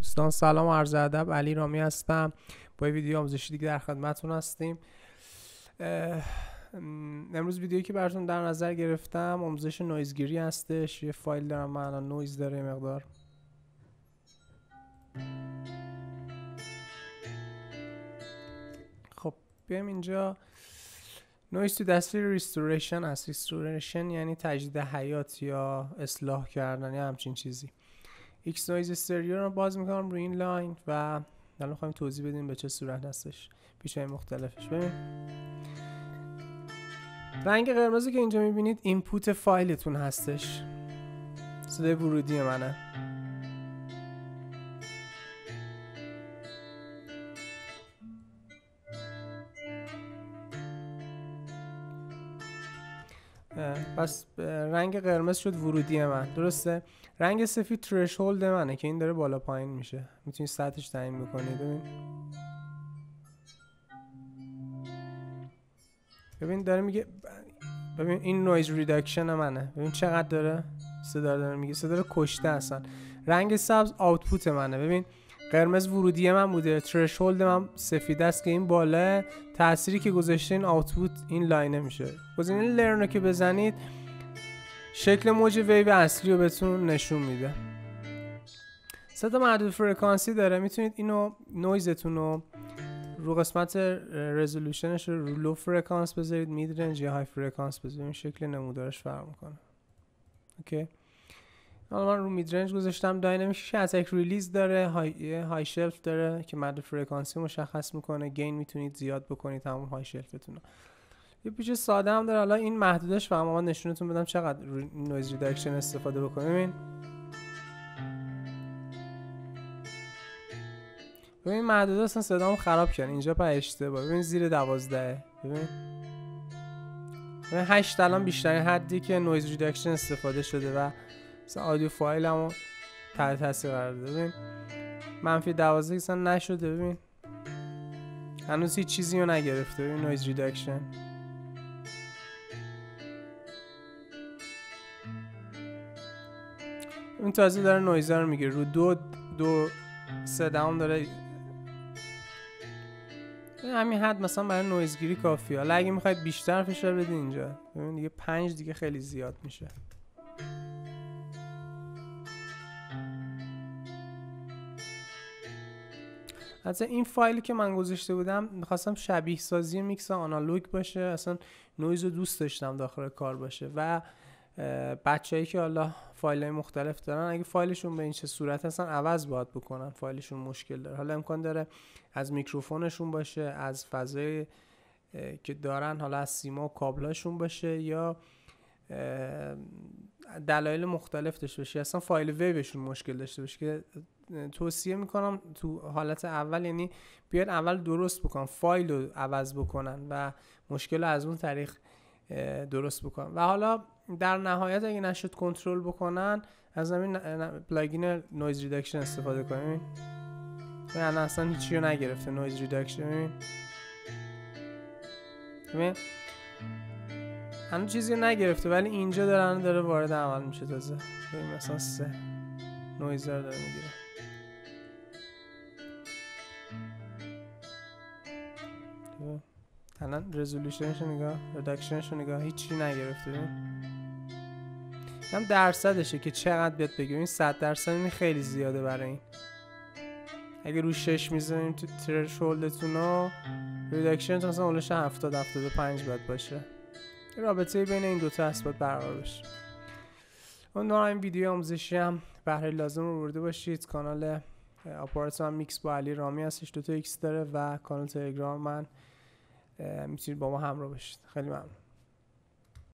دوستان سلام و عرض ادب، علی رامی هستم. با ویدیو آموزشی دیگه در خدمتتون هستیم. امروز ویدیویی که براتون در نظر گرفتم آموزش نویزگیری هستش. یه فایل دارم من الان، نویز داره مقدار. خب بیایم اینجا. نویز تو دسته ریستوریشن هست. ریستوریشن یعنی تجدید حیات یا اصلاح کردن یا همچین چیزی. ایکس نویز استریو رو باز میکنم روی این لاین و الان میخوایم توضیح بدیم به چه صورت هستش، پیچ‌های مختلفش. ببین رنگ قرمزی که اینجا میبینید اینپوت فایلتون هستش، صدای ورودی منه. پس رنگ قرمز شد ورودی من، درسته؟ رنگ سفید ترشهولد منه که این داره بالا پایین میشه، میتونید سطحش تعیین بکنید. ببین داره میگه، ببین این نویز ریداکشن منه، ببین چقدر داره صدا داره میگه، صدا رو کشته اصلا. رنگ سبز آوتپوت منه، ببین قرمز ورودی من بوده، ترشهولد من سفید است که این بالا، تأثیری که گذاشته این آوتپوت این لاینه میشه. گزینه لرن رو که بزنید شکل موج ویو اصلی رو بهتون نشون میده. سه تا محدود فرکانسی داره، میتونید اینو نویزتون رو رو قسمت رزولوشنش رو لو فرکانس بذارید، مید رنج یا های فرکانس بذارید، شکل نمودارش فرق میکنه. اوکی، حالا من رو مید رنج گذاشتم. داینامیکش اتک ریلیز داره، های شلف داره که مد فرکانسی مشخص میکنه. گین میتونید زیاد بکنید همون های شلفتون رو. یه پیچ ساده هم داره. حالا این محدودش فهم، من نشونتون بدم چقدر نویز ریداکشن استفاده بکنید. ببین محدود اصلا صدامو خراب کردن اینجا پا اشتباه. ببین زیر 12. ببین 8 الان بیشترین حدی که نویز ریداکشن استفاده شده و مثلا آدیو فایلمو تحت تاثیر قرار داده. ببین منفی 12 اصلا نشده، ببین هنوز هیچ چیزی رو نگرفته. ببین نویز ریداکشن این تازه داره نویزا رو میگیره. رو دو سه دهم داره. همین حد مثلا برای نویزگیری کافیه. حالا اگه میخواید بیشتر فشار بدین اینجا، ببین دیگه 5 دیگه خیلی زیاد میشه. حتی این فایلی که من گذاشته بودم میخواستم شبیه سازی میکس آنالوگ باشه، اصلا نویز رو دوست داشتم داخل کار باشه و بچه‌ای که حالا فایل‌های مختلف دارن اگه فایلشون به این چه صورت هستن عوض باید بکنن، فایلشون مشکل داره. حالا امکان داره از میکروفونشون باشه، از فضای که دارن، حالا از سیما و کابلاشون باشه، یا دلایل مختلف داشته باشه، اصلا فایل ویوشون مشکل داشته باشه. که توصیه میکنم تو حالت اول، یعنی بیاد اول درست بکنن، فایل رو عوض بکنن و مشکل رو از اون طریق درست بکنن و حالا در نهایت اگه نشد کنترل بکنن از همین پلاگین نویز ریداکشن استفاده کنین. یعنی اصلا هیچی رو نگرفته نویز ریداکشن. ببین هنوز چیزی رو نگرفته ولی اینجا داره وارد عمل میشه تازه. ببین مثلا 3 نویز رو داره میگیره. الان رزولوشنش نگاه، ریداکشنش نگاه، هیچی نگرفته. هم درصدشه که چقدر بیاد بگیریم. این 100% این خیلی زیاده برای این. اگه رو 6 میزنیم تو ترشهولدتون رو، ریداکشن مثلا اولش 70-75 باید باشه. رابطه بین این دوتا اسبات برقرار بشه. اون این ویدیو آموزشی هم بهره لازم رو برده باشید. کانال آپارات من میکس با علی رامی هستش، 2 تا ایکس داره و کانال تلگرام من، میتونید با ما همراه باشید. خیلی ممنون.